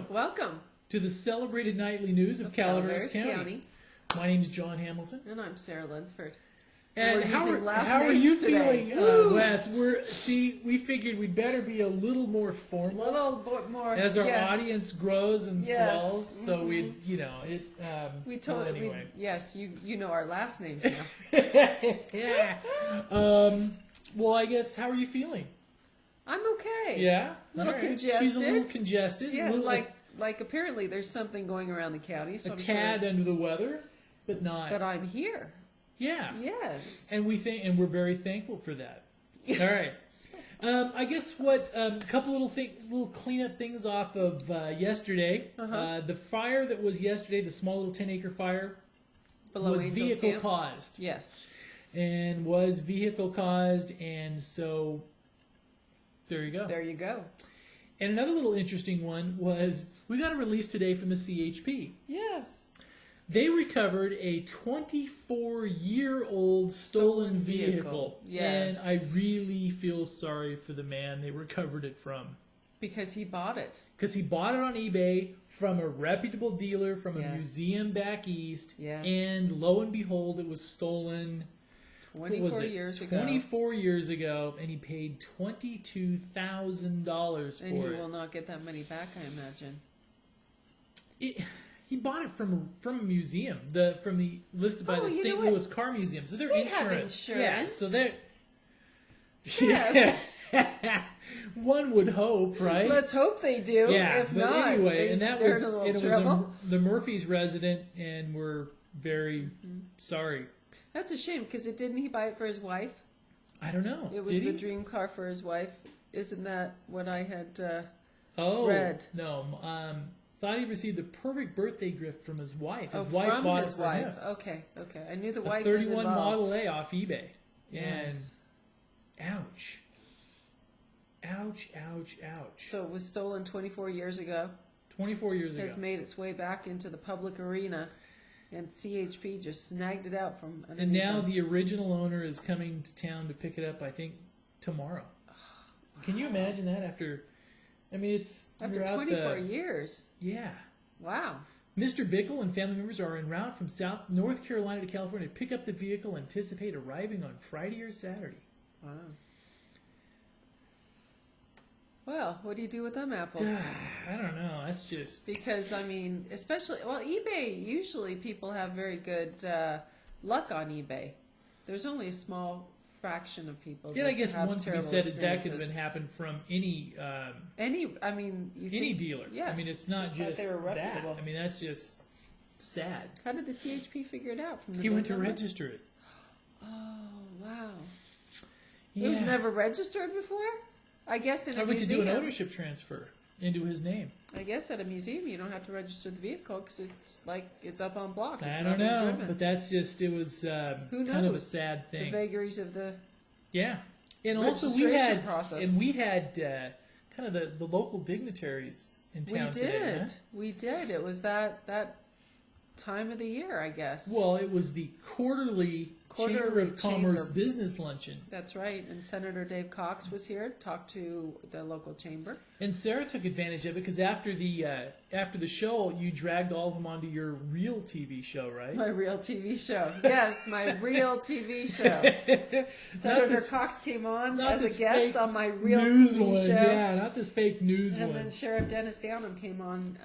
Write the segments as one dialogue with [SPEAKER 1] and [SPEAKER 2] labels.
[SPEAKER 1] Welcome
[SPEAKER 2] to the celebrated nightly news of Calaveras County. My name is John Hamilton.
[SPEAKER 1] And I'm Sarah Lunsford.
[SPEAKER 2] And how are you feeling, Wes? We figured we'd better be a little more formal.
[SPEAKER 1] A little bit more.
[SPEAKER 2] As our audience grows and swells.
[SPEAKER 1] Mm-hmm.
[SPEAKER 2] So anyway.
[SPEAKER 1] Yes, you know our last names now.
[SPEAKER 2] Yeah. Well, I guess, how are you feeling?
[SPEAKER 1] I'm okay.
[SPEAKER 2] Yeah?
[SPEAKER 1] A little congested.
[SPEAKER 2] She's a little congested.
[SPEAKER 1] Yeah, like apparently there's something going around the county. So
[SPEAKER 2] a tad under the weather, but not.
[SPEAKER 1] But I'm here.
[SPEAKER 2] Yeah.
[SPEAKER 1] Yes.
[SPEAKER 2] And we're very thankful for that. All right. I guess a couple little cleanup things off of yesterday. The fire that was yesterday, the small little 10-acre fire, was vehicle caused.
[SPEAKER 1] Yes.
[SPEAKER 2] And was vehicle caused, and so there you go.
[SPEAKER 1] There you go.
[SPEAKER 2] And another little interesting one was we got a release today from the CHP.
[SPEAKER 1] Yes.
[SPEAKER 2] They recovered a 24-year-old stolen vehicle.
[SPEAKER 1] Yes.
[SPEAKER 2] And I really feel sorry for the man they recovered it from.
[SPEAKER 1] Because he bought it.
[SPEAKER 2] Because he bought it on eBay from a reputable dealer from a museum back east.
[SPEAKER 1] Yes.
[SPEAKER 2] And lo and behold, it was stolen
[SPEAKER 1] 24 years ago.
[SPEAKER 2] 24 years ago, and he paid $22,000 for it.
[SPEAKER 1] And he will not get that money back, I imagine.
[SPEAKER 2] He bought it from a museum, listed by the St. Louis Car Museum. So they're
[SPEAKER 1] insurance.
[SPEAKER 2] Yeah, so they're.
[SPEAKER 1] Yes.
[SPEAKER 2] One would hope, right?
[SPEAKER 1] Let's hope they do.
[SPEAKER 2] Yeah,
[SPEAKER 1] if
[SPEAKER 2] but
[SPEAKER 1] not,
[SPEAKER 2] anyway, and that was
[SPEAKER 1] it was
[SPEAKER 2] the Murphys resident, and we're very sorry.
[SPEAKER 1] That's a shame because didn't he buy it for his wife?
[SPEAKER 2] I don't know.
[SPEAKER 1] It was
[SPEAKER 2] Did
[SPEAKER 1] the
[SPEAKER 2] he?
[SPEAKER 1] dream car for his wife. Isn't that what I had read?
[SPEAKER 2] No. Thought he received the perfect birthday gift from his wife. His
[SPEAKER 1] from
[SPEAKER 2] wife bought
[SPEAKER 1] his
[SPEAKER 2] it for
[SPEAKER 1] wife.
[SPEAKER 2] him.
[SPEAKER 1] Okay. I knew the
[SPEAKER 2] A
[SPEAKER 1] wife
[SPEAKER 2] 31
[SPEAKER 1] was involved.
[SPEAKER 2] Model A off eBay.
[SPEAKER 1] Yes.
[SPEAKER 2] And ouch. Ouch, ouch, ouch.
[SPEAKER 1] So it was stolen 24 years ago.
[SPEAKER 2] 24 years ago.
[SPEAKER 1] Has made its way back into the public arena, and CHP just snagged it out from underneath
[SPEAKER 2] And now
[SPEAKER 1] them.
[SPEAKER 2] the original owner is coming to town to pick it up, I think, tomorrow. Can you imagine that after... I mean, it's...
[SPEAKER 1] After 24 years.
[SPEAKER 2] Yeah.
[SPEAKER 1] Wow.
[SPEAKER 2] Mr. Bickle and family members are en route from North Carolina to California to pick up the vehicle and anticipate arriving on Friday or Saturday.
[SPEAKER 1] Wow. Well, what do you do with them apples?
[SPEAKER 2] I don't know. That's just...
[SPEAKER 1] Because, I mean, especially... Well, eBay, usually people have very good luck on eBay. There's only a small fraction of people
[SPEAKER 2] Yeah,
[SPEAKER 1] that
[SPEAKER 2] I guess
[SPEAKER 1] have
[SPEAKER 2] one could be
[SPEAKER 1] terrible
[SPEAKER 2] said is that could have
[SPEAKER 1] experiences.
[SPEAKER 2] been happened from any
[SPEAKER 1] I mean, you
[SPEAKER 2] any
[SPEAKER 1] think,
[SPEAKER 2] dealer.
[SPEAKER 1] Yes.
[SPEAKER 2] I mean, it's not
[SPEAKER 1] I thought
[SPEAKER 2] just
[SPEAKER 1] they were
[SPEAKER 2] that.
[SPEAKER 1] reputable.
[SPEAKER 2] I mean, that's just sad.
[SPEAKER 1] How did the CHP figure it out? From the
[SPEAKER 2] He went to
[SPEAKER 1] number?
[SPEAKER 2] register it.
[SPEAKER 1] Oh, wow.
[SPEAKER 2] Yeah.
[SPEAKER 1] It was never registered before? I guess in a
[SPEAKER 2] I went to
[SPEAKER 1] museum.
[SPEAKER 2] do an ownership transfer into his name.
[SPEAKER 1] I guess at a museum you don't have to register the vehicle because it's like it's up on block. It's
[SPEAKER 2] I
[SPEAKER 1] not
[SPEAKER 2] don't
[SPEAKER 1] being
[SPEAKER 2] know,
[SPEAKER 1] driven.
[SPEAKER 2] but that's just, it was
[SPEAKER 1] Who
[SPEAKER 2] kind of a
[SPEAKER 1] knows?
[SPEAKER 2] sad
[SPEAKER 1] The
[SPEAKER 2] thing.
[SPEAKER 1] vagaries of the
[SPEAKER 2] Yeah. And also
[SPEAKER 1] registration process.
[SPEAKER 2] we had kind of the local dignitaries in town today. Huh?
[SPEAKER 1] We did. It was that time of the year, I guess.
[SPEAKER 2] Well, it was the quarterly Chamber of Commerce
[SPEAKER 1] Chamber.
[SPEAKER 2] business luncheon.
[SPEAKER 1] That's right. And Senator Dave Cox was here to talk to the local chamber.
[SPEAKER 2] And Sarah took advantage of it because after the show, you dragged all of them onto your real TV show, right?
[SPEAKER 1] My real TV show. Yes, my real TV show. Senator Cox came on as a guest on my real
[SPEAKER 2] news
[SPEAKER 1] TV
[SPEAKER 2] one.
[SPEAKER 1] show.
[SPEAKER 2] Yeah, not this fake news
[SPEAKER 1] And
[SPEAKER 2] one.
[SPEAKER 1] then Sheriff Dennis Downham came on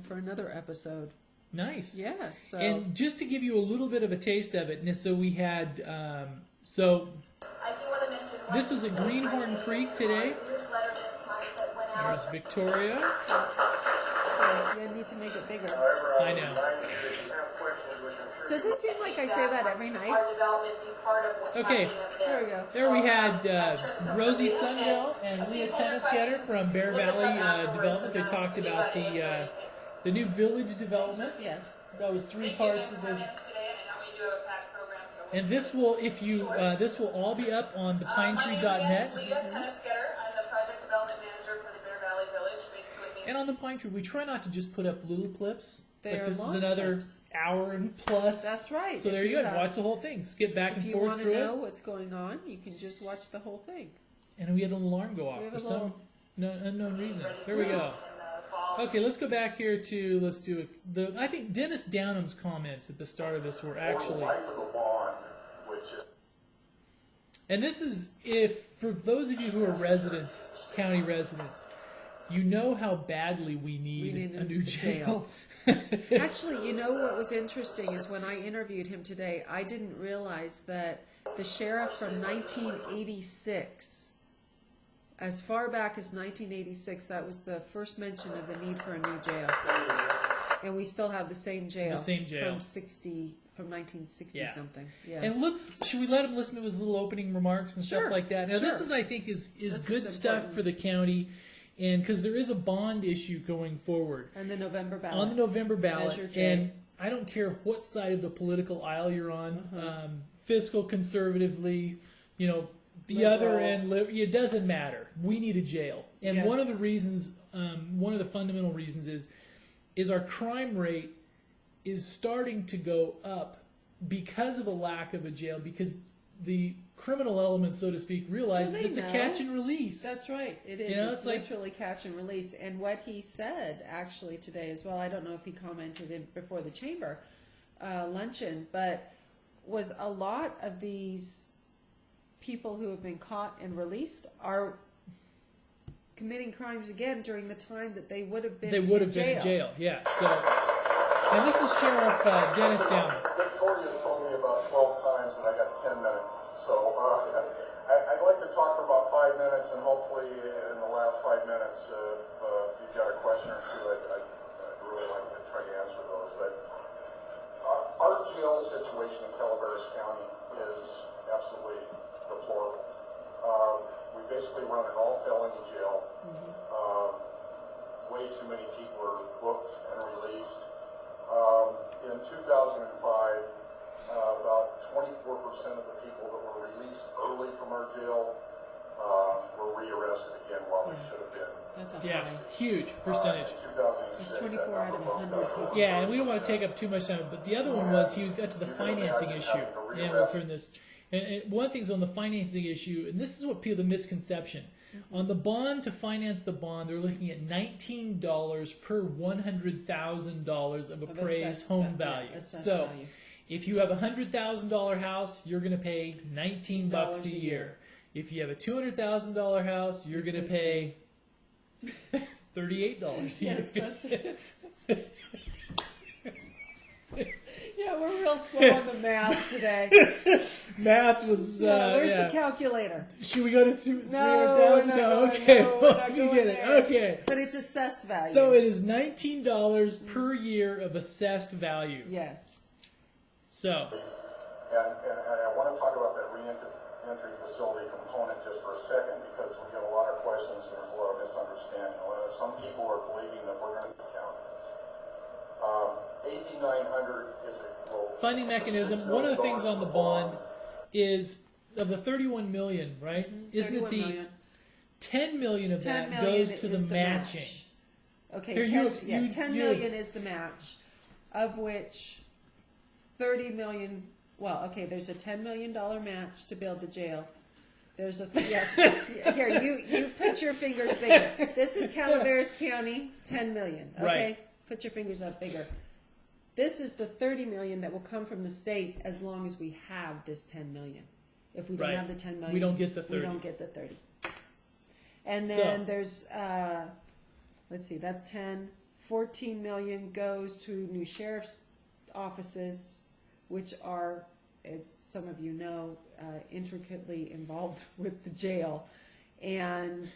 [SPEAKER 1] for another episode.
[SPEAKER 2] Nice.
[SPEAKER 1] Yes. So.
[SPEAKER 2] And just to give you a little bit of a taste of it, so we had, so this was at Greenhorn Creek today. There's Victoria.
[SPEAKER 1] You need to make it bigger.
[SPEAKER 2] I know.
[SPEAKER 1] Does it seem like I say that every night?
[SPEAKER 2] Okay.
[SPEAKER 1] There we go.
[SPEAKER 2] There we had Rosie Sundell and Leah Tennisgetter from Bear Valley Development. They talked about the new village development.
[SPEAKER 1] Yes.
[SPEAKER 2] That was 3 parts of the. And this will, if you, this will all be up on thepinetree.net.
[SPEAKER 3] Leah Tennisgetter. I'm the project development manager for the Bear Valley Village. Basically,
[SPEAKER 2] And on the Pine Tree, we try not to just put up little clips.
[SPEAKER 1] They
[SPEAKER 2] Like
[SPEAKER 1] are
[SPEAKER 2] this is
[SPEAKER 1] long
[SPEAKER 2] another
[SPEAKER 1] clips.
[SPEAKER 2] hour and plus.
[SPEAKER 1] That's right.
[SPEAKER 2] So
[SPEAKER 1] If
[SPEAKER 2] there you
[SPEAKER 1] you
[SPEAKER 2] go.
[SPEAKER 1] have-
[SPEAKER 2] Watch the whole thing. Skip back
[SPEAKER 1] If
[SPEAKER 2] and
[SPEAKER 1] you
[SPEAKER 2] forth
[SPEAKER 1] want to
[SPEAKER 2] through
[SPEAKER 1] know
[SPEAKER 2] it.
[SPEAKER 1] what's going on, you can just watch the whole thing.
[SPEAKER 2] And we had an alarm go
[SPEAKER 1] We
[SPEAKER 2] off
[SPEAKER 1] have
[SPEAKER 2] for
[SPEAKER 1] a
[SPEAKER 2] some
[SPEAKER 1] little-
[SPEAKER 2] unknown reason. There we go. Okay, let's go back here to, let's do it. I think Dennis Downham's comments at the start of this were actually. And this is, if, for those of you who are residents, county residents, you know how badly we need a new jail.
[SPEAKER 1] Actually, you know what was interesting is when I interviewed him today, I didn't realize that the sheriff from 1986, as far back as 1986, that was the first mention of the need for a new jail. And we still have the same jail.
[SPEAKER 2] The same jail.
[SPEAKER 1] From 1960
[SPEAKER 2] Yeah.
[SPEAKER 1] something. Yes.
[SPEAKER 2] And should we let him listen to his little opening remarks and
[SPEAKER 1] Sure,
[SPEAKER 2] stuff like that? Now, this
[SPEAKER 1] sure.
[SPEAKER 2] is, I think, is
[SPEAKER 1] This
[SPEAKER 2] good
[SPEAKER 1] is
[SPEAKER 2] stuff
[SPEAKER 1] important.
[SPEAKER 2] for the county, and because there is a bond issue going forward
[SPEAKER 1] And the November ballot.
[SPEAKER 2] on the November ballot,
[SPEAKER 1] Measure J.
[SPEAKER 2] and I don't care what side of the political aisle you're on,
[SPEAKER 1] Uh-huh.
[SPEAKER 2] fiscal conservatively, the
[SPEAKER 1] Liberal.
[SPEAKER 2] other end, it doesn't matter. We need a jail, and
[SPEAKER 1] Yes.
[SPEAKER 2] one of the reasons, one of the fundamental reasons is our crime rate is starting to go up because of a lack of a jail, because the criminal element, so to speak, realizes
[SPEAKER 1] Well, they
[SPEAKER 2] it's a
[SPEAKER 1] know.
[SPEAKER 2] catch and release.
[SPEAKER 1] That's right. It is.
[SPEAKER 2] You know,
[SPEAKER 1] it's
[SPEAKER 2] it's like-
[SPEAKER 1] literally catch and release. And what he said actually today as well, I don't know if he commented before the chamber luncheon, but was a lot of these people who have been caught and released are committing crimes again during the time that they would have been
[SPEAKER 2] They would have been in jail, yeah. So, and this is Sheriff Dennis Downham.
[SPEAKER 4] Victoria's told me about 12 times and I got 10 minutes. So I'd like to talk for about 5 minutes, and hopefully in the last 5 minutes, if you've got a question or two, I'd really like to try to answer those. But our jail situation in Calaveras County is absolutely deplorable. We basically run an all-felony jail. Way too many people are booked and released. In 2005, about 24% of the people that were released early from our jail were rearrested again while they should have been.
[SPEAKER 1] That's a
[SPEAKER 2] Yeah,
[SPEAKER 1] high.
[SPEAKER 2] huge percentage.
[SPEAKER 4] In 2006,
[SPEAKER 1] It's 24 out of 100 people.
[SPEAKER 2] Yeah, and we don't want to take up too much time, but the other one was he got to the financing issue. And we'll turn this. And one of the things on the financing issue, and this is what people, the misconception. On the bond, to finance the bond, they're looking at $19 per $100,000 of appraised
[SPEAKER 1] assessed
[SPEAKER 2] home
[SPEAKER 1] value.
[SPEAKER 2] value.
[SPEAKER 1] Assessed
[SPEAKER 2] So,
[SPEAKER 1] value.
[SPEAKER 2] if you have a $100,000 house, you're going to pay $19 a year. If you have a $200,000 house, you're going to pay $38 a year.
[SPEAKER 1] Yes, that's it. Yeah, we're real slow on the math today.
[SPEAKER 2] Math was.
[SPEAKER 1] Where's the calculator?
[SPEAKER 2] Should we go to
[SPEAKER 1] No,
[SPEAKER 2] 300,000?
[SPEAKER 1] no,
[SPEAKER 2] Okay.
[SPEAKER 1] no, we're not
[SPEAKER 2] You
[SPEAKER 1] going
[SPEAKER 2] get it.
[SPEAKER 1] there.
[SPEAKER 2] Okay.
[SPEAKER 1] But it's assessed value.
[SPEAKER 2] So it is $19 per year of assessed value.
[SPEAKER 1] Yes.
[SPEAKER 2] So.
[SPEAKER 4] And I want to talk about that reentry facility component just for a second, because we get a lot of questions and there's a lot of misunderstanding. Some people are believing that we're going to count it. AB 900 is a
[SPEAKER 2] Funding mechanism. One of the things on the bond is of the 31 million, right? Isn't it the
[SPEAKER 1] 31
[SPEAKER 2] 10 million of
[SPEAKER 1] 10
[SPEAKER 2] that
[SPEAKER 1] million
[SPEAKER 2] goes to the
[SPEAKER 1] is
[SPEAKER 2] matching?
[SPEAKER 1] match. Okay,
[SPEAKER 2] Here,
[SPEAKER 1] 10 million is the match, of which 30 million. Well, okay, there's a $10 million match to build the jail. There's a yes. Here, you put your fingers bigger. This is Calaveras County, 10 million. Okay,
[SPEAKER 2] Right.
[SPEAKER 1] Put your fingers up bigger. This is the 30 million that will come from the state as long as we have this 10 million. If we don't
[SPEAKER 2] Right.
[SPEAKER 1] have the 10 million,
[SPEAKER 2] We don't get the 30.
[SPEAKER 1] We don't get the 30. And then there's, let's see, that's 10. 14 million goes to new sheriff's offices, which are, as some of you know, intricately involved with the jail. And,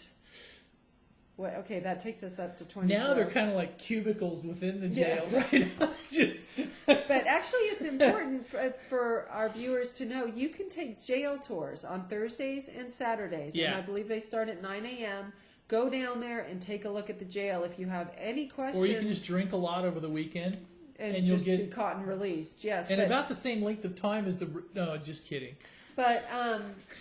[SPEAKER 1] well, okay, that takes us up to 24.
[SPEAKER 2] Now they're kind of like cubicles within the jail,
[SPEAKER 1] Yes.
[SPEAKER 2] right? Just
[SPEAKER 1] But actually, it's important for our viewers to know you can take jail tours on Thursdays and Saturdays.
[SPEAKER 2] Yeah.
[SPEAKER 1] And I believe they start at 9 a.m. Go down there and take a look at the jail. If you have any questions.
[SPEAKER 2] or you can just drink a lot over the weekend,
[SPEAKER 1] and
[SPEAKER 2] you'll
[SPEAKER 1] just
[SPEAKER 2] get
[SPEAKER 1] be caught and released. Yes.
[SPEAKER 2] and
[SPEAKER 1] but,
[SPEAKER 2] about the same length of time as the. No, just kidding.
[SPEAKER 1] But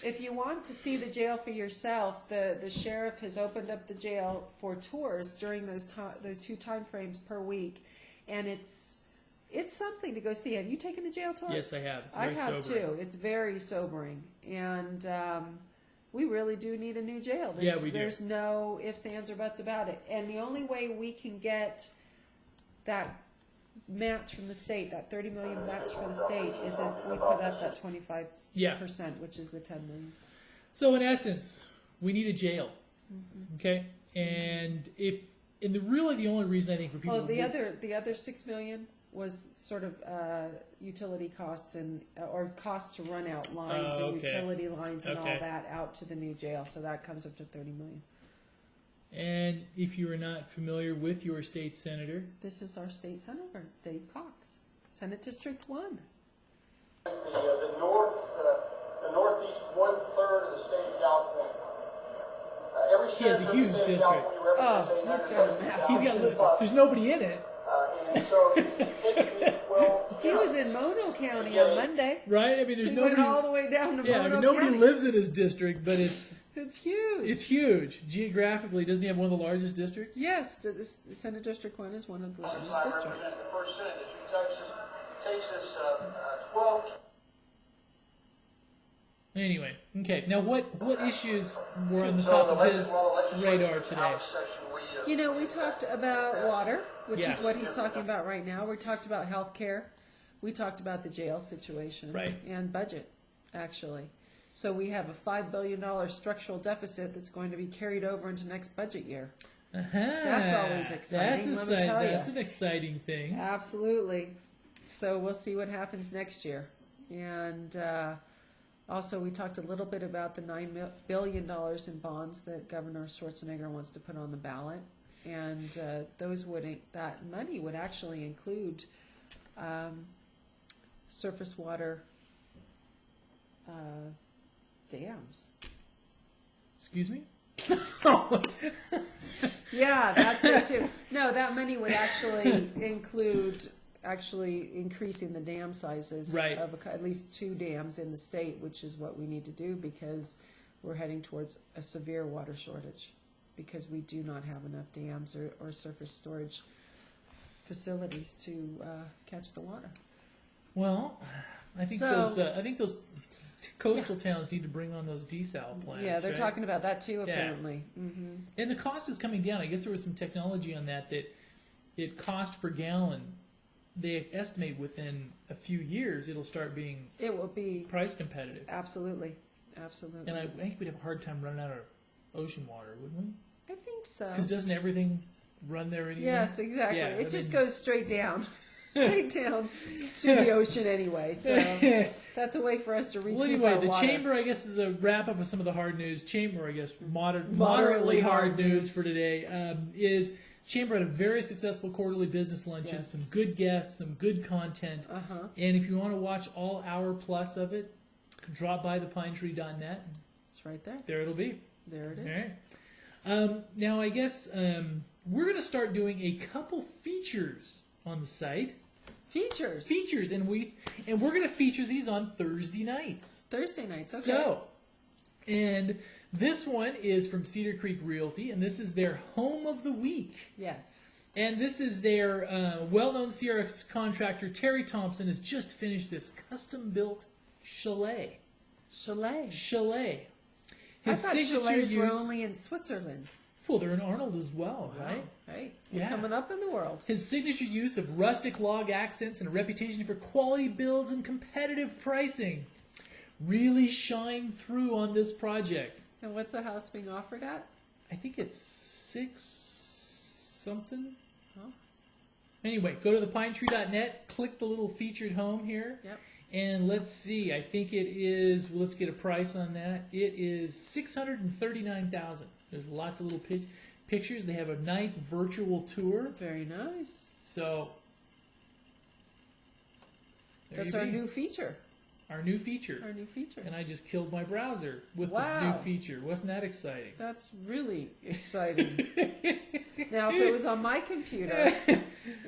[SPEAKER 1] if you want to see the jail for yourself, the sheriff has opened up the jail for tours during those two time frames per week, and it's something to go see. Have you taken a jail tour?
[SPEAKER 2] Yes, I have. It's
[SPEAKER 1] I
[SPEAKER 2] very
[SPEAKER 1] have
[SPEAKER 2] sobering.
[SPEAKER 1] too. It's very sobering, and we really do need a new jail.
[SPEAKER 2] Yeah, we do.
[SPEAKER 1] There's no ifs, ands, or buts about it. And the only way we can get that match from the state, that 30 million match for the state, is if we put up that 25%,
[SPEAKER 2] Yeah.
[SPEAKER 1] which is the 10 million.
[SPEAKER 2] So in essence, we need a jail. Okay, and really the only reason I think for people.
[SPEAKER 1] Oh, the other 6 million was sort of utility costs or costs to run out lines and
[SPEAKER 2] okay.
[SPEAKER 1] utility lines and all
[SPEAKER 2] Okay.
[SPEAKER 1] that out to the new jail. So that comes up to 30 million.
[SPEAKER 2] And if you are not familiar with your state senator,
[SPEAKER 1] This is our state senator, Dave Cox, Senate District 1.
[SPEAKER 4] the northeast 1/3 of the state of California. Every
[SPEAKER 2] He has a
[SPEAKER 4] senator in
[SPEAKER 2] huge
[SPEAKER 4] the state of
[SPEAKER 2] district.
[SPEAKER 4] California represents
[SPEAKER 1] Oh, he's got a
[SPEAKER 4] 850,000
[SPEAKER 1] massive
[SPEAKER 2] he's got
[SPEAKER 4] plus.
[SPEAKER 2] there's nobody in it,
[SPEAKER 4] And so it takes me 12
[SPEAKER 1] He was in Mono County on Monday.
[SPEAKER 2] right? I mean, there's
[SPEAKER 1] He
[SPEAKER 2] nobody.
[SPEAKER 1] went all the way down to
[SPEAKER 2] Yeah, I
[SPEAKER 1] Mono
[SPEAKER 2] mean, nobody
[SPEAKER 1] County.
[SPEAKER 2] lives in his district, but it's
[SPEAKER 1] It's
[SPEAKER 2] huge geographically. Doesn't he have one of the largest districts?
[SPEAKER 1] Yes, the Senate District 1 is one of the largest
[SPEAKER 4] I
[SPEAKER 1] districts.
[SPEAKER 4] represent the first Senate district. Takes us 12.
[SPEAKER 2] Anyway, okay. Now, what issues were on the top of his radar today?
[SPEAKER 1] You know, we talked about water, which
[SPEAKER 2] Yes.
[SPEAKER 1] is what he's talking about right now. We talked about health care. We talked about the jail situation.
[SPEAKER 2] Right.
[SPEAKER 1] And budget, actually. So we have a $5 billion structural deficit that's going to be carried over into next budget year. That's always exciting, let me tell you.
[SPEAKER 2] That's an exciting thing.
[SPEAKER 1] Absolutely. So we'll see what happens next year. And Also, we talked a little bit about the $9 billion in bonds that Governor Schwarzenegger wants to put on the ballot, and that money would actually include surface water dams.
[SPEAKER 2] Excuse me?
[SPEAKER 1] Yeah, that's it too. No, that money would actually include increasing the dam sizes
[SPEAKER 2] Right.
[SPEAKER 1] of at least 2 dams in the state, which is what we need to do because we're heading towards a severe water shortage because we do not have enough dams or surface storage facilities to catch the water.
[SPEAKER 2] Well, I think
[SPEAKER 1] So-
[SPEAKER 2] those coastal towns need to bring on those desal plants.
[SPEAKER 1] Yeah, they're
[SPEAKER 2] right?
[SPEAKER 1] talking about that too,
[SPEAKER 2] Yeah.
[SPEAKER 1] apparently. Mm-hmm.
[SPEAKER 2] And the cost is coming down. I guess there was some technology on that it cost per gallon. They estimate within a few years it'll start being
[SPEAKER 1] It will be
[SPEAKER 2] price competitive.
[SPEAKER 1] absolutely.
[SPEAKER 2] And I think we'd have a hard time running out of ocean water, wouldn't we?
[SPEAKER 1] I think so.
[SPEAKER 2] Because doesn't everything run there anyway?
[SPEAKER 1] Yes, exactly.
[SPEAKER 2] Yeah,
[SPEAKER 1] it
[SPEAKER 2] I
[SPEAKER 1] just
[SPEAKER 2] mean-
[SPEAKER 1] goes straight down, straight down to the ocean anyway. So that's a way for us to recoup
[SPEAKER 2] Well, anyway,
[SPEAKER 1] our
[SPEAKER 2] the
[SPEAKER 1] water.
[SPEAKER 2] chamber, I guess, is a wrap up of some of the hard news. Chamber, I guess, moderately
[SPEAKER 1] Moderately
[SPEAKER 2] hard
[SPEAKER 1] hard
[SPEAKER 2] news
[SPEAKER 1] news.
[SPEAKER 2] for today is Chamber had a very successful quarterly business luncheon.
[SPEAKER 1] Yes.
[SPEAKER 2] Some good guests, some good content.
[SPEAKER 1] Uh-huh.
[SPEAKER 2] And if you want to watch all hour plus of it, drop by thepinetree.net.
[SPEAKER 1] It's right there.
[SPEAKER 2] There it'll be.
[SPEAKER 1] There it is.
[SPEAKER 2] All right. Now, I guess we're going to start doing a couple features on the site.
[SPEAKER 1] Features.
[SPEAKER 2] Features, and we're going to feature these on Thursday nights.
[SPEAKER 1] Thursday nights. Okay.
[SPEAKER 2] So, and this one is from Cedar Creek Realty, and this is their home of the week.
[SPEAKER 1] Yes.
[SPEAKER 2] And this is their well-known CRX contractor, Terry Thompson, has just finished this custom-built chalet.
[SPEAKER 1] Chalet.
[SPEAKER 2] Chalet.
[SPEAKER 1] I thought chalets were only in Switzerland.
[SPEAKER 2] Well, they're in Arnold as well, right?
[SPEAKER 1] Right. We're
[SPEAKER 2] Yeah.
[SPEAKER 1] coming up in the world.
[SPEAKER 2] His signature use of rustic log accents and a reputation for quality builds and competitive pricing really shine through on this project.
[SPEAKER 1] And what's the house being offered at?
[SPEAKER 2] I think it's 6 something.
[SPEAKER 1] Oh.
[SPEAKER 2] Anyway, go to thepinetree.net, click the little featured home here,
[SPEAKER 1] Yep.
[SPEAKER 2] and let's see. I think it is. Well, let's get a price on that. It is $639,000. There's lots of little pictures. They have a nice virtual tour.
[SPEAKER 1] Very nice.
[SPEAKER 2] So there
[SPEAKER 1] That's
[SPEAKER 2] you
[SPEAKER 1] our
[SPEAKER 2] be.
[SPEAKER 1] new feature.
[SPEAKER 2] Our new feature.
[SPEAKER 1] Our new feature.
[SPEAKER 2] And I just killed my browser with the
[SPEAKER 1] Wow.
[SPEAKER 2] new feature. Wasn't that exciting?
[SPEAKER 1] That's really exciting. Now, if it was on my computer,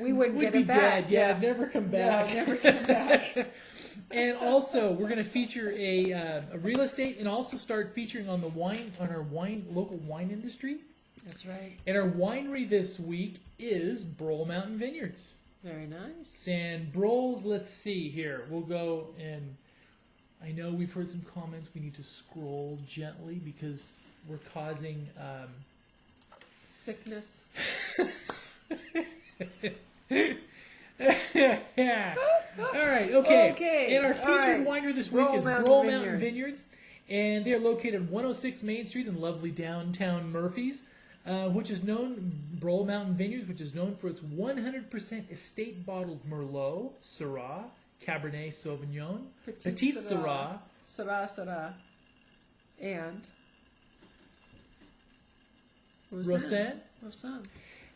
[SPEAKER 1] we wouldn't
[SPEAKER 2] Would
[SPEAKER 1] get
[SPEAKER 2] be
[SPEAKER 1] it back.
[SPEAKER 2] dead. Yeah, it'd never come back.
[SPEAKER 1] No, never come back.
[SPEAKER 2] And also, we're going to feature a real estate, and also start featuring on our local wine industry.
[SPEAKER 1] That's right.
[SPEAKER 2] And our winery this week is Broll Mountain Vineyards.
[SPEAKER 1] Very nice.
[SPEAKER 2] And Broll's, let's see here. We'll go and I know we've heard some comments. We need to scroll gently because we're causing
[SPEAKER 1] Sickness.
[SPEAKER 2] yeah. All right. Okay.
[SPEAKER 1] Okay,
[SPEAKER 2] And our
[SPEAKER 1] all
[SPEAKER 2] featured
[SPEAKER 1] right.
[SPEAKER 2] winery this week
[SPEAKER 1] Broll
[SPEAKER 2] is
[SPEAKER 1] Mountain
[SPEAKER 2] Broll Mountain
[SPEAKER 1] Vineyards.
[SPEAKER 2] Vineyards, and they're located at 106 Main Street in lovely downtown Murphys, which is known Broll Mountain Vineyards, which is known for its 100% estate bottled Merlot, Syrah, Cabernet Sauvignon, Petite Syrah,
[SPEAKER 1] Syrah. And
[SPEAKER 2] Roussanne.
[SPEAKER 1] Roussanne.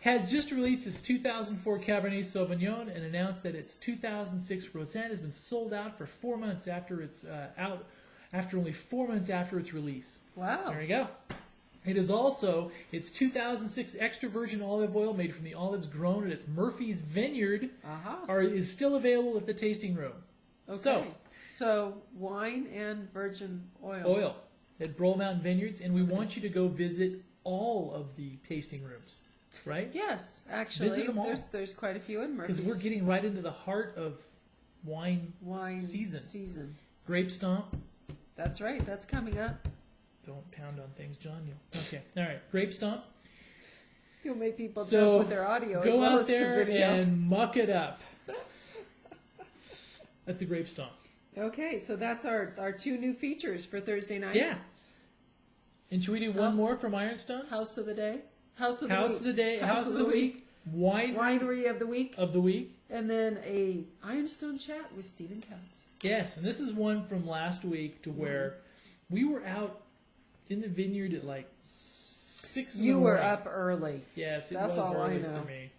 [SPEAKER 2] Has just released its 2004 Cabernet Sauvignon and announced that its 2006 Roussanne has been sold out for 4 months after it's only 4 months after its release.
[SPEAKER 1] Wow.
[SPEAKER 2] There you go. It is also its 2006 extra virgin olive oil made from the olives grown at its Murphy's Vineyard is still available at the tasting room.
[SPEAKER 1] Okay. So wine and virgin
[SPEAKER 2] Oil at Broll Mountain Vineyards, and we want you to go visit all of the tasting rooms, right?
[SPEAKER 1] Yes, actually,
[SPEAKER 2] Visit them all.
[SPEAKER 1] there's quite a few in Murphy's.
[SPEAKER 2] Because we're getting right into the heart of wine
[SPEAKER 1] season.
[SPEAKER 2] Grape Stomp.
[SPEAKER 1] That's right. That's coming up.
[SPEAKER 2] Don't pound on things, John. Okay. All right. Grape Stomp.
[SPEAKER 1] You'll make people
[SPEAKER 2] So,
[SPEAKER 1] jump with their audio as
[SPEAKER 2] Go
[SPEAKER 1] well
[SPEAKER 2] out
[SPEAKER 1] as
[SPEAKER 2] there
[SPEAKER 1] the video.
[SPEAKER 2] and muck it up at the Grape Stomp.
[SPEAKER 1] Okay, so that's our 2 new features for Thursday night.
[SPEAKER 2] Yeah. And should we do one
[SPEAKER 1] House-
[SPEAKER 2] more from Ironstone?
[SPEAKER 1] House of the day. House of the
[SPEAKER 2] House
[SPEAKER 1] week.
[SPEAKER 2] of the day. House of the week.
[SPEAKER 1] Winery of the Week,
[SPEAKER 2] and
[SPEAKER 1] then a Ironstone Chat with Stephen Counts.
[SPEAKER 2] Yes, and this is one from last week to where we were out in the vineyard at like 6 in the morning.
[SPEAKER 1] You were up early.
[SPEAKER 2] Yes,
[SPEAKER 1] That's
[SPEAKER 2] was
[SPEAKER 1] all
[SPEAKER 2] early
[SPEAKER 1] I know.
[SPEAKER 2] for me.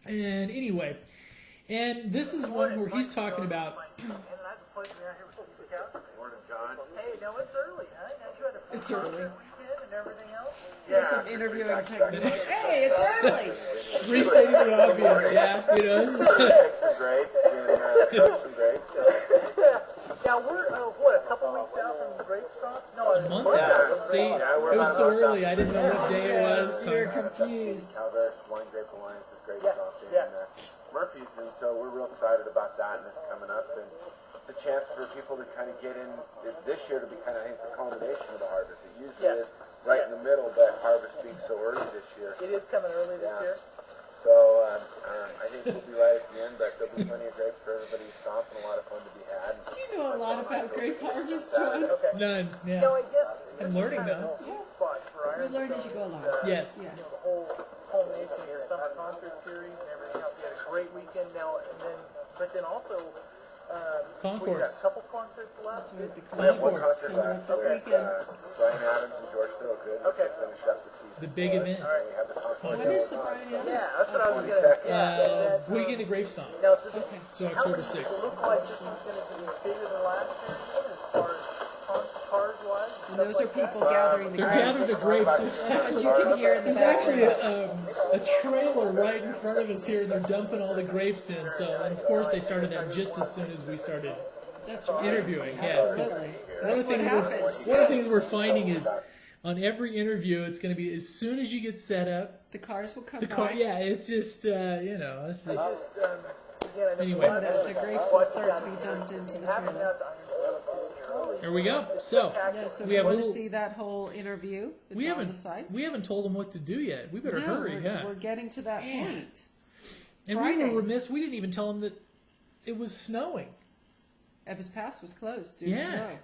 [SPEAKER 2] And anyway, and this is one where he's talking about.
[SPEAKER 5] Morning, John. Hey, no, it's early, huh? You had a
[SPEAKER 1] It's early.
[SPEAKER 5] weekend and everything else?
[SPEAKER 1] There's some interviewing techniques. Hey, it's early.
[SPEAKER 2] Restating the obvious, yeah, you know.
[SPEAKER 5] Some grapes and some grapes. Now, we're, a couple weeks out from grape stock? No,
[SPEAKER 2] A month out. See, it was so early, I didn't know what day it was.
[SPEAKER 1] You're confused.
[SPEAKER 5] Calvert Wine Grape Alliance is grape stock in Murphy's, and so we're real excited about that, and it's coming up, and it's a chance for people to kind of get in this year to be kind of, I think, the culmination of the harvest. It usually is right in the middle, but harvest being so early this year.
[SPEAKER 6] It is coming early this year.
[SPEAKER 5] So I think we'll be right at the end, but there'll be plenty of grapes for everybody to stomp and a lot of fun to be had.
[SPEAKER 1] Do you know a lot about grape harvest, John?
[SPEAKER 6] Okay.
[SPEAKER 2] None, yeah.
[SPEAKER 6] No, I guess
[SPEAKER 2] I'm learning
[SPEAKER 6] kind
[SPEAKER 2] now.
[SPEAKER 6] of the sweet spot for
[SPEAKER 1] We
[SPEAKER 6] Ironstone
[SPEAKER 1] learn as you go along.
[SPEAKER 2] Yes.
[SPEAKER 1] Yeah.
[SPEAKER 6] The whole culmination of your summer concert series and everything else. You had a great weekend now, but then also.
[SPEAKER 2] Concourse.
[SPEAKER 6] We got a couple concerts
[SPEAKER 1] That's
[SPEAKER 6] left.
[SPEAKER 1] right, the
[SPEAKER 5] We have one
[SPEAKER 1] concourse
[SPEAKER 5] concert
[SPEAKER 1] coming
[SPEAKER 5] left
[SPEAKER 1] up this
[SPEAKER 5] with
[SPEAKER 1] weekend.
[SPEAKER 5] Brian Adams and George Thorogood.
[SPEAKER 6] Okay.
[SPEAKER 5] To finish up the season.
[SPEAKER 2] The big event.
[SPEAKER 5] And we have the concert.
[SPEAKER 1] When is the Brian Adams?
[SPEAKER 6] Yeah, that's what I was gonna.
[SPEAKER 2] Weekend of Grape Stomp.
[SPEAKER 6] Now,
[SPEAKER 1] Okay.
[SPEAKER 2] So
[SPEAKER 6] how
[SPEAKER 2] October
[SPEAKER 6] many
[SPEAKER 2] 6th.
[SPEAKER 6] look like this one's going to be bigger than last year, even as far as cars wise?
[SPEAKER 1] And those are people gathering the
[SPEAKER 2] They're
[SPEAKER 1] grapes.
[SPEAKER 2] gathering the grapes.
[SPEAKER 1] That's what you can hear in the
[SPEAKER 2] There's actually
[SPEAKER 1] background.
[SPEAKER 2] a trailer right in front of us here, and they're dumping all the grapes in. So, and of course, they started that just as soon as we started
[SPEAKER 1] That's right.
[SPEAKER 2] interviewing. Yes, 'cause
[SPEAKER 1] Absolutely.
[SPEAKER 2] one of the
[SPEAKER 1] That's what
[SPEAKER 2] things
[SPEAKER 1] happens.
[SPEAKER 2] one of the things we're finding is on every interview, it's going to be as soon as you get set up,
[SPEAKER 1] The cars will come
[SPEAKER 2] the car.
[SPEAKER 1] by.
[SPEAKER 2] Yeah, it's just you know, it's just.
[SPEAKER 6] Again, I know
[SPEAKER 2] Anyway.
[SPEAKER 1] The grapes will start to be dumped into the trailer.
[SPEAKER 2] There we go. So
[SPEAKER 1] Yeah, so
[SPEAKER 2] we
[SPEAKER 1] if you
[SPEAKER 2] have
[SPEAKER 1] want
[SPEAKER 2] little.
[SPEAKER 1] to see that whole interview, it's
[SPEAKER 2] We
[SPEAKER 1] on the
[SPEAKER 2] haven't
[SPEAKER 1] site.
[SPEAKER 2] we haven't told them what to do yet. We better
[SPEAKER 1] No,
[SPEAKER 2] hurry.
[SPEAKER 1] we're,
[SPEAKER 2] Yeah.
[SPEAKER 1] we're getting to that
[SPEAKER 2] Man.
[SPEAKER 1] point.
[SPEAKER 2] And we
[SPEAKER 1] Friday.
[SPEAKER 2] were remiss. We didn't even tell them that it was snowing.
[SPEAKER 1] Ebbs Pass was closed due to
[SPEAKER 2] Yeah.
[SPEAKER 1] snow.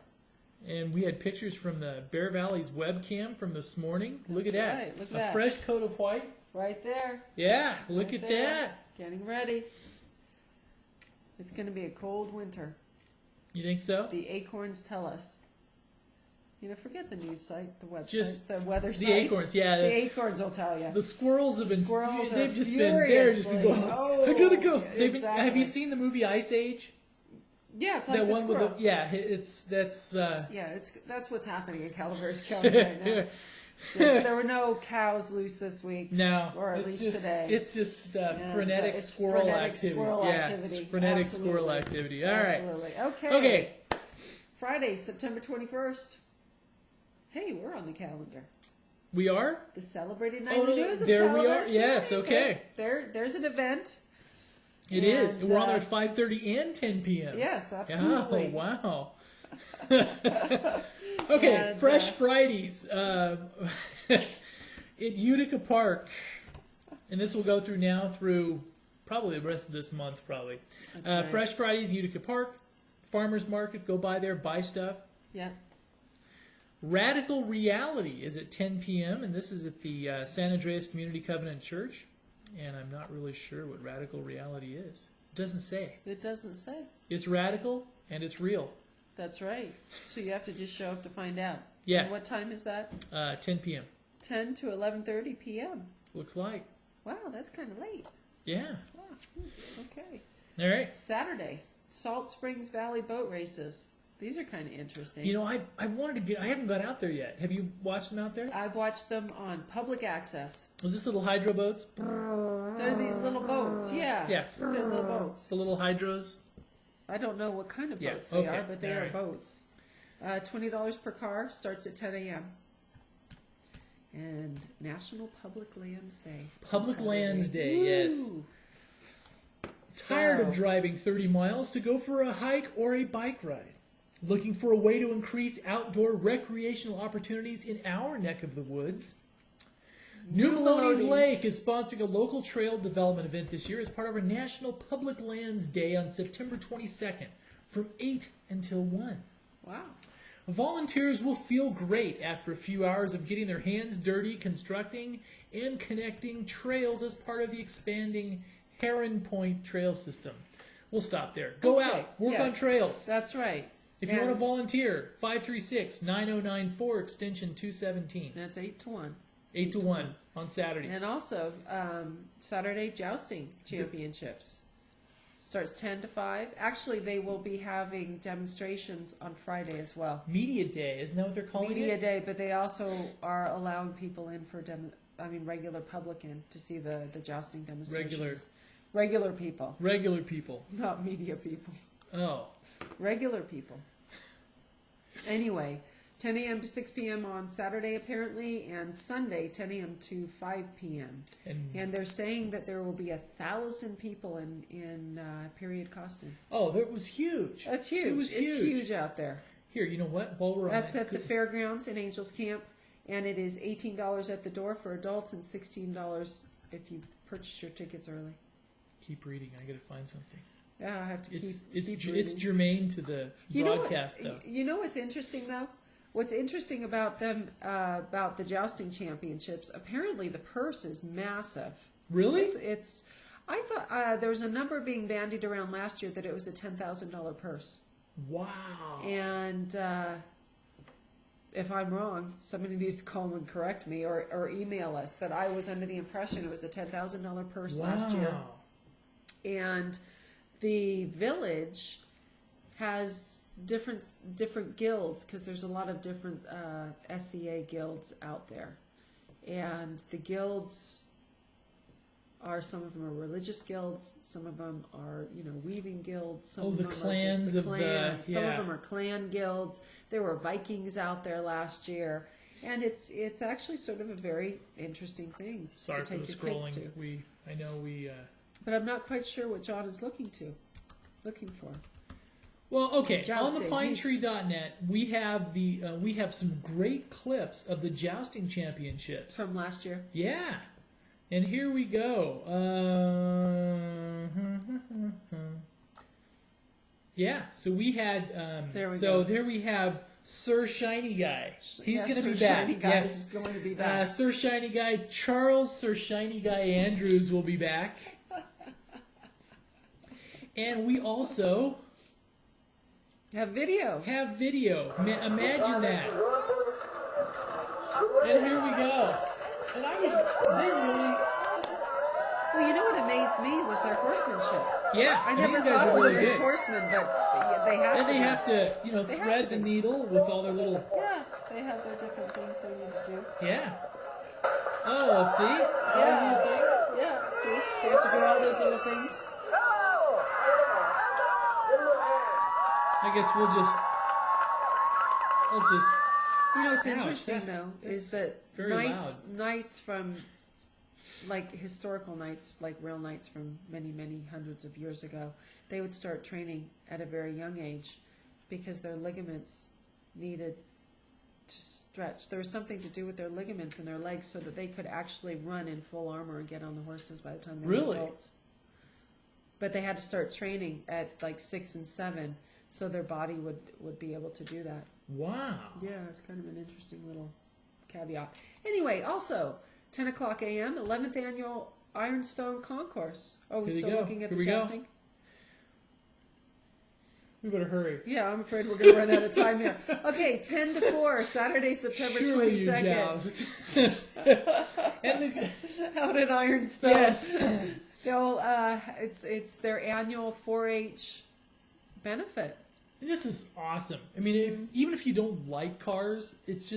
[SPEAKER 2] And we had pictures from the Bear Valley's webcam from this morning. Look at
[SPEAKER 1] That's
[SPEAKER 2] that.
[SPEAKER 1] right. Look at
[SPEAKER 2] A
[SPEAKER 1] that.
[SPEAKER 2] fresh coat of white.
[SPEAKER 1] Right there.
[SPEAKER 2] Yeah, look
[SPEAKER 1] Right
[SPEAKER 2] at
[SPEAKER 1] there.
[SPEAKER 2] that.
[SPEAKER 1] Getting ready. It's going to be a cold winter.
[SPEAKER 2] You think so?
[SPEAKER 1] The acorns tell us. You know, forget the news site, the website,
[SPEAKER 2] Just
[SPEAKER 1] the weather
[SPEAKER 2] the
[SPEAKER 1] sites.
[SPEAKER 2] acorns, yeah.
[SPEAKER 1] The acorns will tell you.
[SPEAKER 2] The squirrels have been.
[SPEAKER 1] Squirrels
[SPEAKER 2] they've
[SPEAKER 1] are
[SPEAKER 2] just been. They're just been going.
[SPEAKER 1] furiously-
[SPEAKER 2] I gotta go.
[SPEAKER 1] Oh,
[SPEAKER 2] They've been,
[SPEAKER 1] exactly.
[SPEAKER 2] have you seen the movie Ice Age?
[SPEAKER 1] Yeah, it's like
[SPEAKER 2] That
[SPEAKER 1] the
[SPEAKER 2] one
[SPEAKER 1] squirrel.
[SPEAKER 2] with the. Yeah, it's that's.
[SPEAKER 1] Yeah, that's what's happening in Calaveras County right now. Yes, there were no cows loose this week.
[SPEAKER 2] No,
[SPEAKER 1] Or at
[SPEAKER 2] it's
[SPEAKER 1] least
[SPEAKER 2] just,
[SPEAKER 1] today.
[SPEAKER 2] It's just
[SPEAKER 1] Yeah,
[SPEAKER 2] frenetic
[SPEAKER 1] it's
[SPEAKER 2] squirrel
[SPEAKER 1] frenetic
[SPEAKER 2] activity.
[SPEAKER 1] squirrel
[SPEAKER 2] yeah,
[SPEAKER 1] activity.
[SPEAKER 2] It's frenetic
[SPEAKER 1] Absolutely.
[SPEAKER 2] squirrel activity. All right.
[SPEAKER 1] Absolutely. Okay.
[SPEAKER 2] Okay.
[SPEAKER 1] Friday, September 21st. Hey, we're on the calendar.
[SPEAKER 2] We are?
[SPEAKER 1] The celebrated 90
[SPEAKER 2] Oh,
[SPEAKER 1] News of
[SPEAKER 2] there we are.
[SPEAKER 1] Calaveras
[SPEAKER 2] Yes,
[SPEAKER 1] County.
[SPEAKER 2] okay.
[SPEAKER 1] There's an event.
[SPEAKER 2] It is.
[SPEAKER 1] And,
[SPEAKER 2] We're on there at 5:30 and 10 p.m.
[SPEAKER 1] Yes,
[SPEAKER 2] Oh,
[SPEAKER 1] absolutely.
[SPEAKER 2] wow. Okay,
[SPEAKER 1] And,
[SPEAKER 2] Fresh Fridays at Utica Park. And this will go through now through probably the rest of this month, probably.
[SPEAKER 1] That's right.
[SPEAKER 2] Fresh Fridays, Utica Park. Farmers Market, go by there, buy stuff.
[SPEAKER 1] Yeah.
[SPEAKER 2] Radical Reality is at 10 p.m., and this is at the San Andreas Community Covenant Church. And I'm not really sure what Radical Reality is. It doesn't say.
[SPEAKER 1] It doesn't say.
[SPEAKER 2] It's radical, and it's real.
[SPEAKER 1] That's right. So you have to just show up to find out.
[SPEAKER 2] Yeah.
[SPEAKER 1] And what time is that?
[SPEAKER 2] 10 p.m.
[SPEAKER 1] 10 to 11:30 p.m.
[SPEAKER 2] Looks like.
[SPEAKER 1] Wow, that's kind of late.
[SPEAKER 2] Yeah.
[SPEAKER 1] Wow. Okay.
[SPEAKER 2] All right.
[SPEAKER 1] Saturday, Salt Springs Valley boat races. These are kind of interesting.
[SPEAKER 2] You know, I wanted to get. I haven't got out there yet. Have you watched them out there?
[SPEAKER 1] I've watched them on public access.
[SPEAKER 2] Was this little hydro boats?
[SPEAKER 1] They're these little boats. Yeah.
[SPEAKER 2] Yeah.
[SPEAKER 1] They're little boats.
[SPEAKER 2] The little hydros.
[SPEAKER 1] I don't know what kind of
[SPEAKER 2] Yeah,
[SPEAKER 1] boats they
[SPEAKER 2] okay,
[SPEAKER 1] are, but they
[SPEAKER 2] all
[SPEAKER 1] are
[SPEAKER 2] right.
[SPEAKER 1] boats. $20 per car, starts at 10 a.m. And National Public Lands Day.
[SPEAKER 2] Public
[SPEAKER 1] Saturday.
[SPEAKER 2] Lands Day, yes.
[SPEAKER 1] Woo!
[SPEAKER 2] Tired of
[SPEAKER 1] So-
[SPEAKER 2] driving 30 miles to go for a hike or a bike ride? Looking for a way to increase outdoor recreational opportunities in our neck of the woods? New Melones
[SPEAKER 1] Melones.
[SPEAKER 2] Lake is sponsoring a local trail development event this year as part of our National Public Lands Day on September 22nd from 8 until 1.
[SPEAKER 1] Wow.
[SPEAKER 2] Volunteers will feel great after a few hours of getting their hands dirty constructing and connecting trails as part of the expanding Heron Point Trail System. We'll stop there. Go
[SPEAKER 1] Okay,
[SPEAKER 2] out, work on
[SPEAKER 1] yes,
[SPEAKER 2] trails.
[SPEAKER 1] That's right.
[SPEAKER 2] If you
[SPEAKER 1] And
[SPEAKER 2] want to volunteer, 536-9094, extension 217.
[SPEAKER 1] that's 8 to 1.
[SPEAKER 2] 8 to 1 on Saturday.
[SPEAKER 1] And also, Saturday jousting championships starts 10 to 5. Actually, they will be having demonstrations on Friday as well.
[SPEAKER 2] Media Day, isn't that what they're calling
[SPEAKER 1] Media
[SPEAKER 2] it?
[SPEAKER 1] Day, but they also are allowing people in for regular public in to see the jousting demonstrations. Regular people,
[SPEAKER 2] Regular people.
[SPEAKER 1] not media people.
[SPEAKER 2] Oh.
[SPEAKER 1] Regular people. Anyway, 10 a.m. to 6 p.m. on Saturday apparently, and Sunday 10 a.m. to 5 p.m. And they're saying that there will be 1,000 people in period costume.
[SPEAKER 2] Oh, that was huge.
[SPEAKER 1] That's huge.
[SPEAKER 2] It was
[SPEAKER 1] It's huge out there.
[SPEAKER 2] Here, you know what? While we're
[SPEAKER 1] That's
[SPEAKER 2] on
[SPEAKER 1] at the fairgrounds in Angels Camp, and it is $18 at the door for adults and $16 if you purchase your tickets early.
[SPEAKER 2] Keep reading. I got to find something.
[SPEAKER 1] Yeah, I have to
[SPEAKER 2] It's
[SPEAKER 1] keep
[SPEAKER 2] it's germane to the broadcast, though.
[SPEAKER 1] You know what's interesting though? What's interesting about them about the jousting championships? Apparently, the purse is massive.
[SPEAKER 2] Really?
[SPEAKER 1] It's I thought there was a number being bandied around last year that it was a $10,000 purse.
[SPEAKER 2] Wow.
[SPEAKER 1] And if I'm wrong, somebody needs to call and correct me or email us. But I was under the impression it was a $10,000 purse last year. And the village has different guilds because there's a lot of different SCA guilds out there, and the guilds are, some of them are religious guilds, some of them are weaving guilds, some of
[SPEAKER 2] the
[SPEAKER 1] them
[SPEAKER 2] clans
[SPEAKER 1] are just the
[SPEAKER 2] of
[SPEAKER 1] clans.
[SPEAKER 2] the
[SPEAKER 1] Some of them are clan guilds. There were Vikings out there last year, and it's actually sort of a very interesting thing
[SPEAKER 2] Sorry
[SPEAKER 1] to take
[SPEAKER 2] for the
[SPEAKER 1] your kids
[SPEAKER 2] scrolling.
[SPEAKER 1] to.
[SPEAKER 2] I know we.
[SPEAKER 1] But I'm not quite sure what John is looking for.
[SPEAKER 2] Well, okay.
[SPEAKER 1] Jousting.
[SPEAKER 2] On thepinetree.net, we have some great clips of the jousting championships
[SPEAKER 1] From last year.
[SPEAKER 2] Yeah, and here we go. Yeah, so we had.
[SPEAKER 1] There we
[SPEAKER 2] so
[SPEAKER 1] go.
[SPEAKER 2] there we have Sir Shiny Guy. He's
[SPEAKER 1] Yes,
[SPEAKER 2] going to
[SPEAKER 1] Sir
[SPEAKER 2] be back.
[SPEAKER 1] Shiny Guy
[SPEAKER 2] Yes,
[SPEAKER 1] is going to be back.
[SPEAKER 2] Sir Shiny Guy Charles Sir Shiny Guy Andrews will be back. And we also
[SPEAKER 1] Have video.
[SPEAKER 2] Imagine that. And here we go. And they really.
[SPEAKER 1] Well, you know what amazed me was their horsemanship.
[SPEAKER 2] Yeah,
[SPEAKER 1] I
[SPEAKER 2] and
[SPEAKER 1] never
[SPEAKER 2] these guys
[SPEAKER 1] thought
[SPEAKER 2] are
[SPEAKER 1] of
[SPEAKER 2] really
[SPEAKER 1] them as
[SPEAKER 2] good.
[SPEAKER 1] horsemen, but they have
[SPEAKER 2] And
[SPEAKER 1] to.
[SPEAKER 2] they have to,
[SPEAKER 1] They have
[SPEAKER 2] thread
[SPEAKER 1] to
[SPEAKER 2] the
[SPEAKER 1] be.
[SPEAKER 2] needle with all their little.
[SPEAKER 1] Yeah, they have their different things they need to do.
[SPEAKER 2] Yeah. Oh, see? All those little things?
[SPEAKER 1] Yeah, see? They have to do all those little things.
[SPEAKER 2] I guess we'll just.
[SPEAKER 1] What's
[SPEAKER 2] Ouch,
[SPEAKER 1] interesting though is that
[SPEAKER 2] very
[SPEAKER 1] knights from like historical knights, like real knights from many, many hundreds of years ago, they would start training at a very young age because their ligaments needed to stretch. There was something to do with their ligaments in their legs so that they could actually run in full armor and get on the horses by the time they were adults. But they had to start training at like 6 and 7 so their body would be able to do that.
[SPEAKER 2] Wow.
[SPEAKER 1] Yeah, it's kind of an interesting little caveat. Anyway, also, 10 o'clock a.m., 11th Annual Ironstone Concourse. Oh, we're still looking at the jousting?
[SPEAKER 2] We better hurry.
[SPEAKER 1] Yeah, I'm afraid we're going to run out of time here. Okay, 10 to 4, Saturday, September 22nd. Out at Ironstone.
[SPEAKER 2] Yes.
[SPEAKER 1] They'll, it's their annual 4-H benefit.
[SPEAKER 2] This is awesome. I mean, even if you don't like cars, it's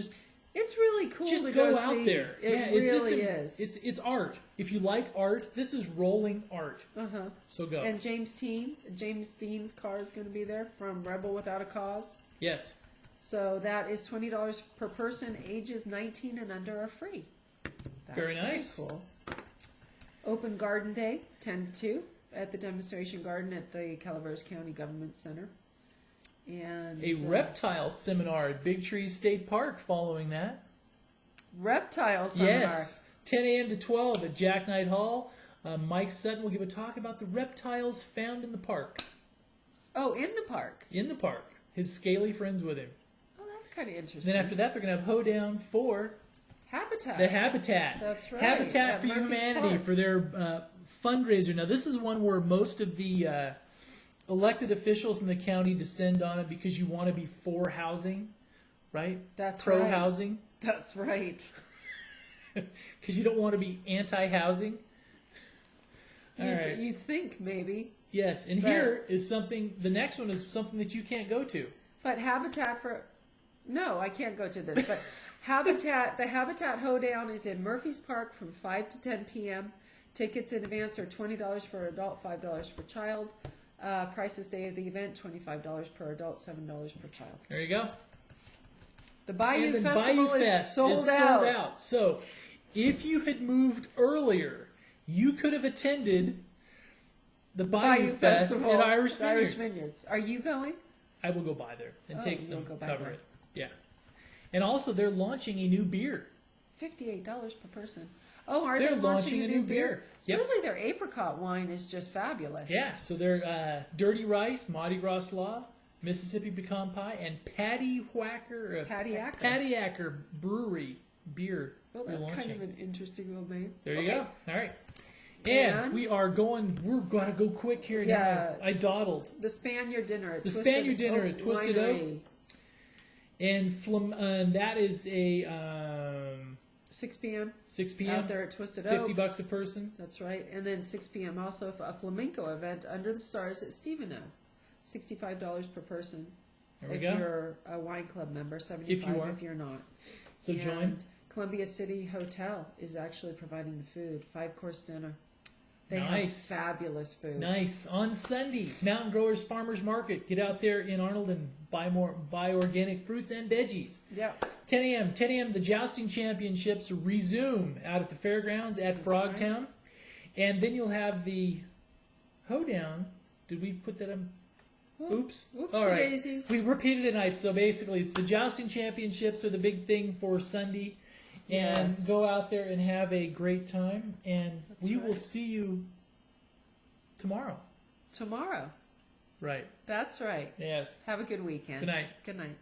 [SPEAKER 1] really cool
[SPEAKER 2] just
[SPEAKER 1] to
[SPEAKER 2] go
[SPEAKER 1] go
[SPEAKER 2] out
[SPEAKER 1] see.
[SPEAKER 2] there.
[SPEAKER 1] It really is.
[SPEAKER 2] It's art. If you like art, this is rolling art.
[SPEAKER 1] Uh-huh.
[SPEAKER 2] So go.
[SPEAKER 1] And James Dean's car is going to be there from Rebel Without a Cause.
[SPEAKER 2] Yes.
[SPEAKER 1] So that is $20 per person. Ages 19 and under are free. That's
[SPEAKER 2] Very nice.
[SPEAKER 1] Cool. Open Garden Day, 10 to 2, at the demonstration garden at the Calaveras County Government Center. And
[SPEAKER 2] A reptile seminar at Big Trees State Park following that.
[SPEAKER 1] reptile seminar.
[SPEAKER 2] Yes. 10 a.m. to 12 at Jack Knight Hall. Mike Sutton will give a talk about the reptiles found in the park.
[SPEAKER 1] Oh, in the park.
[SPEAKER 2] In the park. His scaly friends with him.
[SPEAKER 1] Oh, That's kind of interesting.
[SPEAKER 2] Then after that, they're going to have hoedown for
[SPEAKER 1] Habitat.
[SPEAKER 2] the Habitat.
[SPEAKER 1] That's right.
[SPEAKER 2] Habitat
[SPEAKER 1] At
[SPEAKER 2] for
[SPEAKER 1] Murphy's
[SPEAKER 2] Humanity
[SPEAKER 1] Park.
[SPEAKER 2] for their fundraiser. Now, this is one where most of the elected officials in the county descend on it because you want to be for housing, right?
[SPEAKER 1] That's
[SPEAKER 2] Pro
[SPEAKER 1] right.
[SPEAKER 2] housing.
[SPEAKER 1] That's right.
[SPEAKER 2] Because you don't want to be anti-housing. All
[SPEAKER 1] You'd,
[SPEAKER 2] right.
[SPEAKER 1] you'd think maybe.
[SPEAKER 2] Yes, and
[SPEAKER 1] But-
[SPEAKER 2] here is something. The next one is something that you can't go to.
[SPEAKER 1] But Habitat for... No, I can't go to this. But the Habitat Hoedown is in Murphy's Park from 5 to 10 p.m. Tickets in advance are $20 for adult, $5 for child. Prices day of the event, $25 per adult, $7 per child.
[SPEAKER 2] There you go.
[SPEAKER 1] The Bayou
[SPEAKER 2] And the
[SPEAKER 1] Festival
[SPEAKER 2] Bayou Fest
[SPEAKER 1] is sold out.
[SPEAKER 2] out. So, if you had moved earlier, you could have attended the Bayou Fest
[SPEAKER 1] Festival
[SPEAKER 2] at Irish
[SPEAKER 1] at
[SPEAKER 2] Vineyards.
[SPEAKER 1] Irish Vineyards. Are you going?
[SPEAKER 2] I will go by there and take
[SPEAKER 1] you'll
[SPEAKER 2] some
[SPEAKER 1] go by
[SPEAKER 2] cover
[SPEAKER 1] there.
[SPEAKER 2] it. Yeah. And also, they're launching a new beer.
[SPEAKER 1] $58 per person. Oh, are
[SPEAKER 2] They're
[SPEAKER 1] they launching
[SPEAKER 2] launching a new beer. Yep.
[SPEAKER 1] Supposedly their apricot wine is just fabulous.
[SPEAKER 2] Yeah, so they're Dirty Rice, Mardi Gras Slaw, Mississippi Pecan Pie, and Patty Acker Brewery beer.
[SPEAKER 1] Well,
[SPEAKER 2] they're
[SPEAKER 1] that's
[SPEAKER 2] launching.
[SPEAKER 1] kind of an interesting little name.
[SPEAKER 2] There you
[SPEAKER 1] Okay.
[SPEAKER 2] go. All right. And
[SPEAKER 1] And-
[SPEAKER 2] we're going to go quick here
[SPEAKER 1] Yeah.
[SPEAKER 2] now. I dawdled.
[SPEAKER 1] The Spaniard Dinner at
[SPEAKER 2] The
[SPEAKER 1] Twisted
[SPEAKER 2] Spaniard Dinner
[SPEAKER 1] Oak
[SPEAKER 2] at Twisted Oak.
[SPEAKER 1] Winery.
[SPEAKER 2] And that is a
[SPEAKER 1] 6 p.m.
[SPEAKER 2] 6 p.m.
[SPEAKER 1] out there at Twisted Oak.
[SPEAKER 2] $50 a person.
[SPEAKER 1] That's right. And then 6 p.m. also a flamenco event under the stars at Steveno. $65 per person.
[SPEAKER 2] There we
[SPEAKER 1] if
[SPEAKER 2] go.
[SPEAKER 1] you're a wine club member, $75
[SPEAKER 2] If you are.
[SPEAKER 1] if you're not.
[SPEAKER 2] So
[SPEAKER 1] And
[SPEAKER 2] join.
[SPEAKER 1] Columbia City Hotel is actually providing the food, 5-course dinner. They
[SPEAKER 2] Nice.
[SPEAKER 1] have fabulous food.
[SPEAKER 2] Nice. On Sunday, Mountain Growers Farmers Market. Get out there in Arnold and buy organic fruits and veggies.
[SPEAKER 1] Yep.
[SPEAKER 2] 10 a.m. 10 a.m. The jousting championships resume out at the fairgrounds at
[SPEAKER 1] That's
[SPEAKER 2] Frogtown, and then you'll have the hoedown. Did we put that on? Oops.
[SPEAKER 1] Whoopsie
[SPEAKER 2] All right.
[SPEAKER 1] daisies.
[SPEAKER 2] We repeated it tonight. So basically, it's the jousting championships are the big thing for Sunday, and
[SPEAKER 1] Yes.
[SPEAKER 2] go out there and have a great time. And
[SPEAKER 1] That's
[SPEAKER 2] we will
[SPEAKER 1] right.
[SPEAKER 2] see you tomorrow.
[SPEAKER 1] Tomorrow.
[SPEAKER 2] Right.
[SPEAKER 1] That's right.
[SPEAKER 2] Yes.
[SPEAKER 1] Have a good weekend.
[SPEAKER 2] Good night.
[SPEAKER 1] Good night.